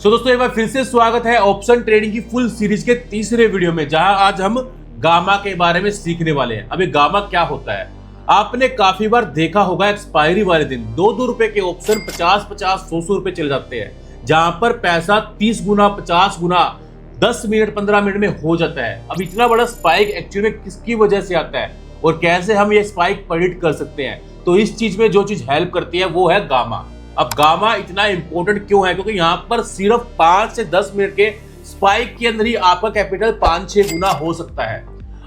सो दोस्तों एक बार फिर से स्वागत है ऑप्शन ट्रेडिंग की फुल सीरीज के तीसरे वीडियो में, जहां आज हम गामा के बारे में सीखने वाले हैं। अभी गामा क्या होता है आपने काफी बार देखा होगा। एक्सपायरी वाले दिन 2-2 रुपए के ऑप्शन 50-50 100-100 रुपए चले जाते हैं, जहां पर पैसा 30 गुना 50 गुना 10 मिनट 15 मिनट में हो जाता है। अब इतना बड़ा स्पाइक एक्चुअली में किसकी वजह से आता है और कैसे हम ये स्पाइक प्रेडिक्ट कर सकते हैं, तो इस चीज में जो चीज हेल्प करती है वो है गामा। अब गामा इतना इंपॉर्टेंट क्यों है? क्योंकि यहाँ पर सिर्फ 5 से 10 मिनट के स्पाइक के अंदर ही आपका कैपिटल 5-6 गुना हो सकता है।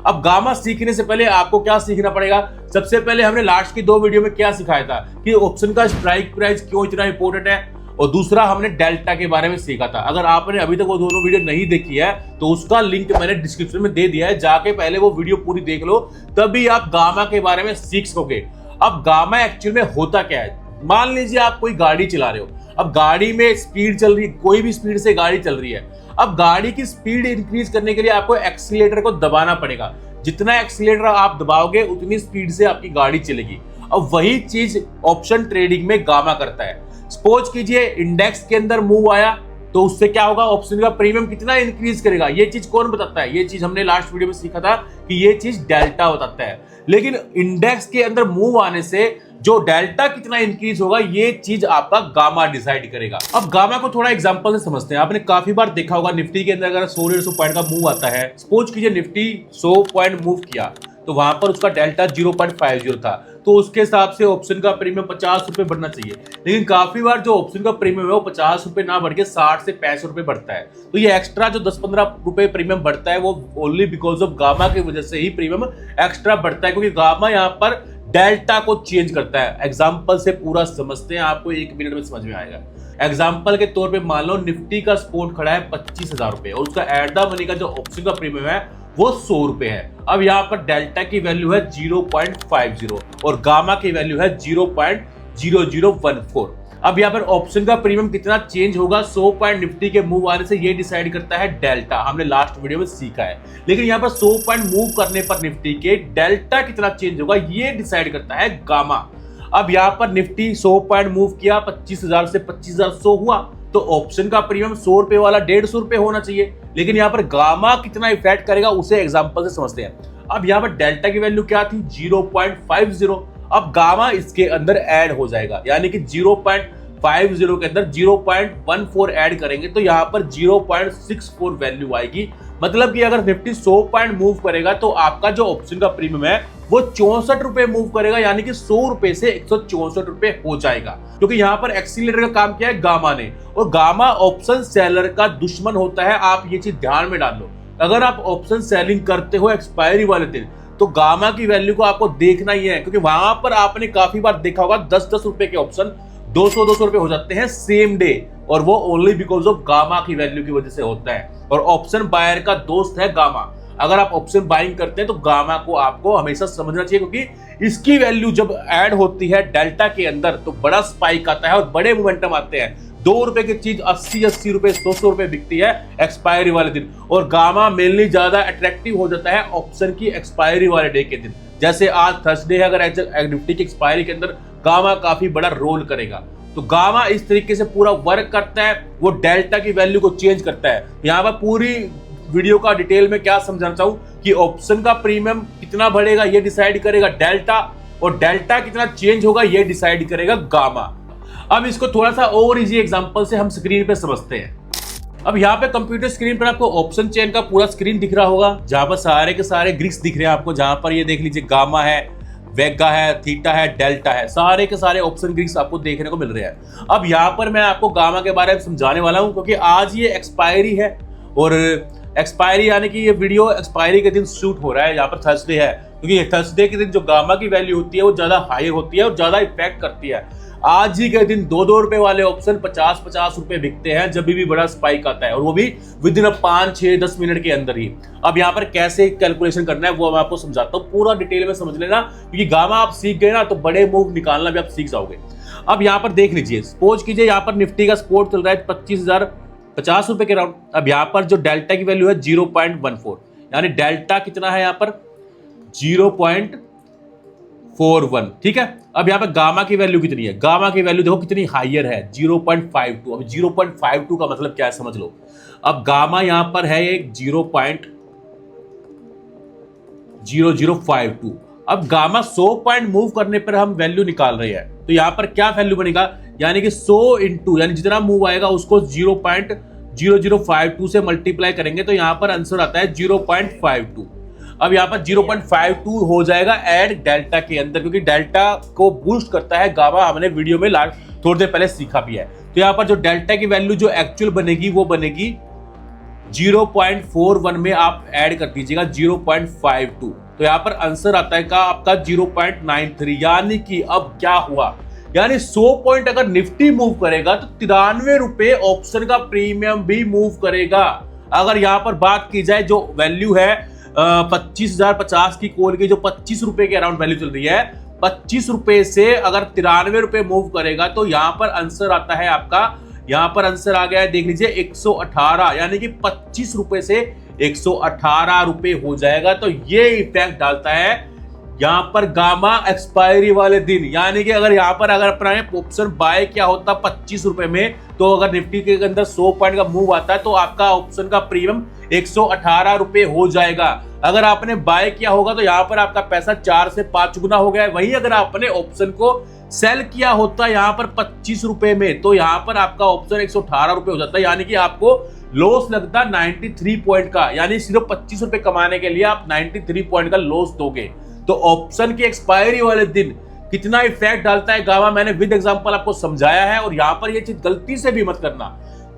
अब गामा सीखने से पहले आपको क्या सीखना पड़ेगा? सबसे पहले हमने लास्ट की 2 वीडियो में क्या सिखाया था कि ऑप्शन का स्ट्राइक प्राइस क्यों इतना इंपॉर्टेंट है, और दूसरा हमने डेल्टा के बारे में सीखा था। अगर आपने अभी तक वो दोनों वीडियो नहीं देखी है तो उसका लिंक मैंने डिस्क्रिप्शन में दे दिया है, जाके पहले वो वीडियो पूरी देख लो, तभी आप गामा के बारे में सीख सकोगे। अब गामा एक्चुअल में होता क्या है? मान लीजिए आप कोई गाड़ी चला रहे हो, अब गाड़ी में स्पीड चल रही है, कोई भी स्पीड से गाड़ी चल रही है। अब गाड़ी की स्पीड इंक्रीज करने के लिए आपको एक्सीलेटर को दबाना पड़ेगा। जितना एक्सीलेटर आप दबाओगे उतनी स्पीड से आपकी गाड़ी चलेगी। अब वही चीज ऑप्शन ट्रेडिंग में गामा करता है। सपोज कीजिए इंडेक्स के अंदर मूव आया तो उससे क्या होगा? ऑप्शन का प्रीमियम कितना इंक्रीज करेगा, ये चीज कौन बताता है? ये चीज हमने लास्ट वीडियो में सीखा था कि ये चीज डेल्टा बताता है। लेकिन इंडेक्स के अंदर मूव आने से जो डेल्टा कितना इंक्रीज होगा ये चीज आपका गामा डिसाइड करेगा। अब गामा को थोड़ा एग्जांपल से समझते हैं। आपने काफी बार देखा होगा निफ्टी के अंदर अगर 100-150 पॉइंट का मूव आता है, सपोज कीजिए निफ्टी 100 पॉइंट मूव किया तो वहां पर उसका डेल्टा 0.50 था, तो उसके हिसाब से ऑप्शन का प्रीमियम 50 रुपए बढ़ना चाहिए। लेकिन काफी बार जो ऑप्शन का प्रीमियम है वो 50 रुपए ना बढ़ के 60 से 65 रुपए बढ़ता है। तो ये एक्स्ट्रा जो 10-15 रुपए प्रीमियम बढ़ता है वो ओनली बिकॉज ऑफ गामा की वजह से ही प्रीमियम एक्स्ट्रा बढ़ता है, क्योंकि गामा यहाँ पर डेल्टा को चेंज करता है। एग्जाम्पल से पूरा समझते हैं, आपको 1 मिनट में समझ में आएगा। एग्जाम्पल के तौर पे मान लो निफ्टी का स्पोर्ट खड़ा है 25,000 रुपए और उसका एट द मनी का जो ऑप्शन का प्रीमियम है वो 100 रुपए है। अब यहाँ पर डेल्टा की वैल्यू है 0.50 और गामा की वैल्यू है 0.0014। अब यहाँ पर ऑप्शन का प्रीमियम कितना चेंज होगा 100 पॉइंट निफ्टी के मूव आने से, ये डिसाइड करता है डेल्टा। हमने लास्ट वीडियो में सीखा है। लेकिन यहाँ पर 100 पॉइंट मूव करने पर निफ्टी के डेल्टा कितना चेंज होगा ये डिसाइड करता है गामा। अब यहाँ पर निफ्टी 100 पॉइंट मूव किया, 25,000 से 25,100 हुआ, तो ऑप्शन का प्रीमियम 100 रुपए वाला 150 रुपए होना चाहिए। लेकिन यहाँ पर गामा कितना इफेक्ट करेगा उसे एग्जाम्पल से समझते हैं। अब यहाँ पर डेल्टा की वैल्यू क्या थी? 0.50। अब गामा इसके अंदर ऐड हो जाएगा, यानी कि 0.50 के अंदर 0.14 ऐड करेंगे तो यहाँ पर 0.64 वैल्यू आएगी। मतलब कि अगर निफ्टी 100 पॉइंट मूव करेगा तो आपका जो ऑप्शन का प्रीमियम है वो 64 रुपए मूव करेगा, यानी कि 100 रुपए से 164 रुपए हो जाएगा। क्योंकि यहाँ पर एक्सीलरेटर का काम किया है गामा ने, और गामा ऑप्शन सेलर का दुश्मन होता है। आप ये चीज ध्यान में डाल लो। अगर आप ऑप्शन सेलिंग करते हो एक्सपायरी वाले दिन तो गामा की वैल्यू को आपको देखना ही है, क्योंकि वहां पर आपने काफी बार देखा होगा 10-10 रुपए के ऑप्शन 200-200 रुपए हो जाते हैं सेम डे, और वो ओनली बिकॉज ऑफ गामा की वैल्यू की वजह से होता है। और ऑप्शन बायर का दोस्त है गामा। अगर आप ऑप्शन बाइंग करते हैं तो गामा को आपको हमेशा समझना चाहिए, क्योंकि इसकी वैल्यू जब ऐड होती है डेल्टा के अंदर तो बड़ा स्पाइक आता है और बड़े मोमेंटम आते हैं। 2 रुपए की चीज 80-80 रुपए 100-100 रुपए बिकती है एक्सपायरी वाले दिन, और गामा मेनली ज्यादा अट्रैक्टिव हो जाता है ऑप्शन की एक्सपायरी वाले डे के दिन। जैसे आज थर्सडे है, अगर निफ्टी की एक्सपायरी के अंदर गामा काफी बड़ा रोल करेगा, तो गामा इस तरीके से पूरा वर्क करता है, वो डेल्टा की वैल्यू को चेंज करता है। यहाँ पर पूरी वीडियो का डिटेल में क्या समझाना चाहूं कि ऑप्शन का प्रीमियम कितना बढ़ेगा ये डिसाइड करेगा डेल्टा, और डेल्टा कितना चेंज होगा ये डिसाइड करेगा गामा। अब इसको थोड़ा सा और इजी एग्जांपल से हम स्क्रीन पे समझते हैं। अब यहाँ पे कंप्यूटर स्क्रीन पर आपको ऑप्शन चेन का पूरा स्क्रीन दिख रहा होगा, जहां पर सारे के सारे ग्रिक्स दिख रहे हैं आपको। जहां पर ये देख लीजिए गामा है, वेगा है, थीटा है, डेल्टा है, सारे के सारे ऑप्शन ग्रिक्स आपको देखने को मिल रहे हैं। अब यहाँ पर मैं आपको गामा के बारे में समझाने वाला हूँ, क्योंकि आज ये एक्सपायरी है, और एक्सपायरी यानी कि ये वीडियो एक्सपायरी के दिन शूट हो रहा है। यहाँ पर थर्सडे है, क्योंकि थर्सडे के दिन जो गामा की वैल्यू होती है वो ज्यादा हाई होती है और ज्यादा इफेक्ट करती है। आज ही के दिन 2-2 रुपए वाले ऑप्शन 50-50 रुपए बिकते हैं जब भी बड़ा स्पाइक आता है, और वो भी विद इन 5-6-10 मिनट के अंदर ही। अब यहाँ पर कैसे कैलकुलेशन करना है वो मैं आपको समझाता हूँ, पूरा डिटेल में समझ लेना, क्योंकि गामा आप सीख गए ना तो बड़े मूव निकालना भी आप सीख जाओगे। अब यहाँ पर देख लीजिए, सपोज कीजिए यहाँ पर निफ्टी का सपोर्ट चल रहा है 25,050 रुपए के राउंड। अब यहाँ पर जो डेल्टा की वैल्यू है 0.14, यानी डेल्टा कितना है यहाँ पर 0.41, ठीक है। अब यहाँ पे गामा की वैल्यू कितनी है, गामा की वैल्यू देखो कितनी हाइयर है 0.52। अब 0.52 का मतलब क्या है समझ लो। अब गामा यहां पर है एक 0.0052। अब गामा 100 पॉइंट मूव करने पर हम वैल्यू निकाल रहे हैं, तो यहां पर क्या वैल्यू बनेगा, यानी कि 100 इंटू यानी जितना मूव आएगा उसको 0.0052 से मल्टीप्लाई करेंगे तो यहां पर आंसर आता है 0.52। अब यहां पर 0.52 हो जाएगा ऐड डेल्टा के अंदर, क्योंकि डेल्टा को बूस्ट करता है गामा, हमने वीडियो में थोड़ी देर पहले सीखा भी है। तो यहां पर जो डेल्टा की वैल्यू जो एक्चुअल बनेगी वो बनेगी 0.41 में आप ऐड कर दीजिएगा 0.52, तो यहां पर आंसर आता है का आपका 0.93। यानी कि अब क्या हुआ, यानी 100 पॉइंट अगर निफ्टी मूव करेगा तो 93 रुपए ऑप्शन का प्रीमियम भी मूव करेगा। अगर यहां पर बात की जाए जो वैल्यू है 25,050 की कॉल की, जो 25 रुपए के अराउंड वैल्यू चल रही है, 25 रुपए से अगर 93 रुपए मूव करेगा तो यहां पर आंसर आता है आपका, यहां पर आंसर आ गया है देख लीजिए 118, यानी कि 25 रुपए से 118 रुपए हो जाएगा। तो ये इफेक्ट डालता है यहां पर गामा एक्सपायरी वाले दिन, यानी कि अगर यहां पर अगर अपना ऑप्शन बाय क्या होता 25 रुपए में, तो अगर निफ्टी के अंदर 100 पॉइंट का मूव आता है तो आपका ऑप्शन का प्रीमियम 118 रुपए हो जाएगा। अगर आपने बाय किया होगा तो यहां पर आपका पैसा 4 से 5 गुना हो गया है। वहीं अगर आपने ऑप्शन को सेल किया होता यहां पर 25 रुपए में, तो यहां पर आपका ऑप्शन 118 रुपए हो जाता है, यानी कि आपको लॉस लगता 93 पॉइंट का, यानी सिर्फ 25 रुपए कमाने के लिए आप 93 पॉइंट का लॉस दोगे। तो ऑप्शन की एक्सपायरी वाले दिन कितना इफेक्ट डालता है गामा, मैंने विद एग्जांपल आपको समझाया है। और यहां पर ये चीज गलती से भी मत करना,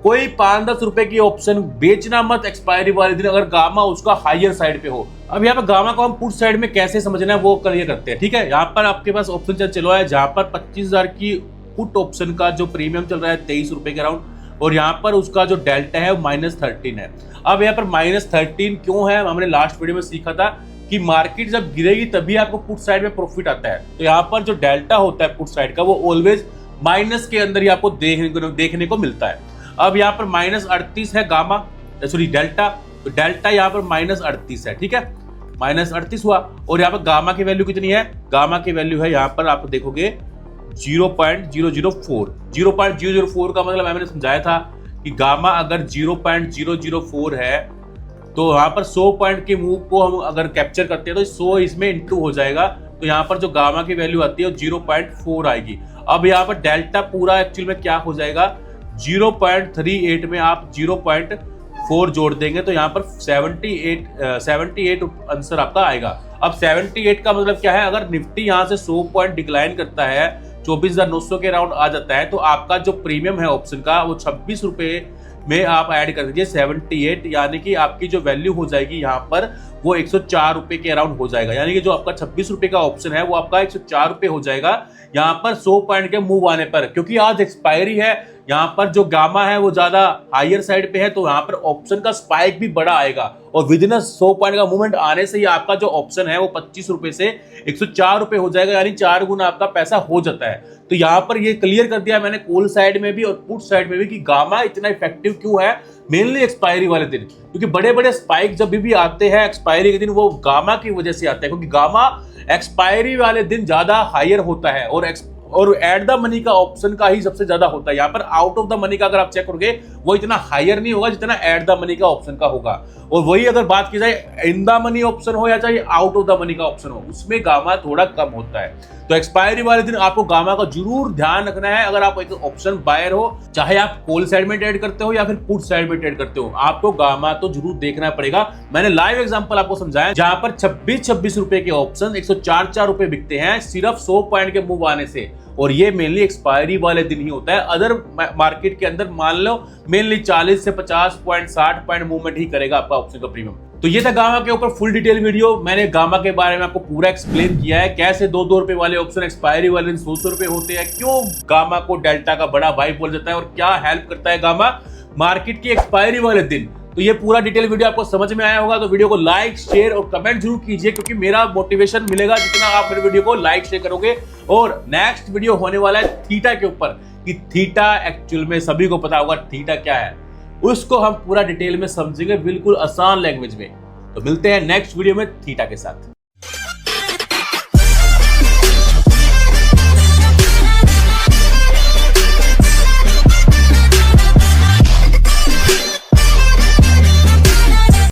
कोई 5-10 रुपए की ऑप्शन बेचना मत एक्सपायरी वाले दिन अगर गामा उसका हायर साइड पे हो। अब यहाँ पर गामा को हम पुट साइड में कैसे समझना है वो क्लियर करते हैं, ठीक है। यहाँ पर आपके पास ऑप्शन चलो है जहां पर 25,000 की पुट ऑप्शन का जो प्रीमियम चल रहा है 23 रुपए के अराउंड, और यहाँ पर उसका जो डेल्टा है वो -13 है। अब यहाँ पर -13 क्यों है, हमने लास्ट वीडियो में सीखा था कि मार्केट जब गिरेगी तभी आपको पुट साइड में प्रॉफिट आता है। तो यहाँ पर जो डेल्टा होता है पुट साइड का वो ऑलवेज माइनस के अंदर ही आपको देखने को मिलता है। अब यहाँ पर -38 है गामा, सॉरी डेल्टा, तो डेल्टा यहाँ पर -38 है, ठीक है, -38 हुआ। और यहाँ पर गामा की वैल्यू कितनी है, गामा की वैल्यू है यहाँ पर आप देखोगे 0.004। 0.004 का मतलब मैंने समझाया था कि गामा अगर 0.004 है तो यहाँ पर 100 पॉइंट के मूव को हम अगर कैप्चर करते हैं तो 100 इसमें इंटू हो जाएगा, तो यहाँ पर जो गामा की वैल्यू आती है 0.4 आएगी। अब यहाँ पर डेल्टा पूरा एक्चुअल में क्या हो जाएगा 0.38 में आप 0.4 जोड़ देंगे तो यहाँ पर 78 आंसर आपका आएगा। अब 78 का मतलब क्या है, अगर निफ्टी यहाँ से 100 पॉइंट डिक्लाइन करता है 24,900 के राउंड आ जाता है तो आपका जो प्रीमियम है ऑप्शन का वो 26 रुपए में आप ऐड कर दीजिए 78, यानी कि आपकी जो वैल्यू हो जाएगी यहाँ पर वो 104 रुपए के अराउंड हो जाएगा। यानी कि जो आपका 26 रुपए का ऑप्शन है वो आपका 104 रुपए हो जाएगा यहाँ पर 100 पॉइंट के मूव आने पर। क्योंकि आज एक्सपायरी है, यहाँ पर जो गामा है वो ज्यादा हायर साइड पे है, तो यहाँ पर ऑप्शन का स्पाइक भी बड़ा आएगा और विद इन 100 पॉइंट का मूवमेंट आने से ही आपका जो ऑप्शन है वो 25 रुपए से 104 रुपए हो जाएगा, यानी 4 गुना आपका पैसा हो जाता है। तो यहाँ पर ये क्लियर कर दिया मैंने कॉल साइड में भी और पुट साइड में भी कि गामा इतना इफेक्टिव क्यों है, मेनली एक्सपायरी वाले दिन। क्योंकि बड़े बड़े स्पाइक जब भी आते हैं एक्सपायरी के दिन वो गामा की वजह से आते हैं, क्योंकि गामा एक्सपायरी वाले दिन ज्यादा हायर होता है और एट द मनी का ऑप्शन का ही सबसे ज्यादा होता है। यहाँ पर आउट ऑफ द मनी का अगर आप चेक करोगे वो इतना हायर नहीं होगा जितना एट द मनी का ऑप्शन का होगा। और वही अगर बात की जाए इन द मनी ऑप्शन हो या चाहे आउट ऑफ द मनी का ऑप्शन हो, उसमें गामा थोड़ा कम होता है। तो एक्सपायरी वाले दिन आपको गामा का जरूर ध्यान रखना है। अगर आप एक ऑप्शन बायर हो, चाहे आप कॉल साइड में ट्रेड करते हो या फिर पुट साइड में ट्रेड करते हो, आपको गामा तो जरूर देखना पड़ेगा। मैंने लाइव एग्जांपल आपको समझाया जहां पर 26 रुपए के ऑप्शन 104 रुपए बिकते हैं सिर्फ 100 पॉइंट के मूव आने से, और ये मेनली एक्सपायरी वाले दिन ही होता है। अदर मार्केट के अंदर मान लो मेनली 40 से 50 पॉइंट 60 पॉइंट मूवमेंट ही करेगा आपका ऑप्शन का प्रीमियम। तो ये था गामा के ऊपर फुल डिटेल वीडियो। मैंने गामा के बारे में आपको पूरा एक्सप्लेन किया है, कैसे 2-2 रुपए वाले ऑप्शन एक्सपायरी वाले दिन 100 रुपए होते हैं, क्यों गामा को डेल्टा का बड़ा भाई बोल जाता है और क्या हेल्प करता है गामा मार्केट की एक्सपायरी वाले दिन। तो ये पूरा डिटेल वीडियो आपको समझ में आया होगा तो वीडियो को लाइक शेयर और कमेंट जरूर कीजिए, क्योंकि मेरा मोटिवेशन मिलेगा जितना आप मेरे वीडियो को लाइक शेयर करोगे। और नेक्स्ट वीडियो होने वाला है थीटा के ऊपर कि थीटा एक्चुअल में सभी को पता होगा थीटा क्या है, उसको हम पूरा डिटेल में समझेंगे बिल्कुल आसान लैंग्वेज में। तो मिलते हैं नेक्स्ट वीडियो में थीटा के साथ।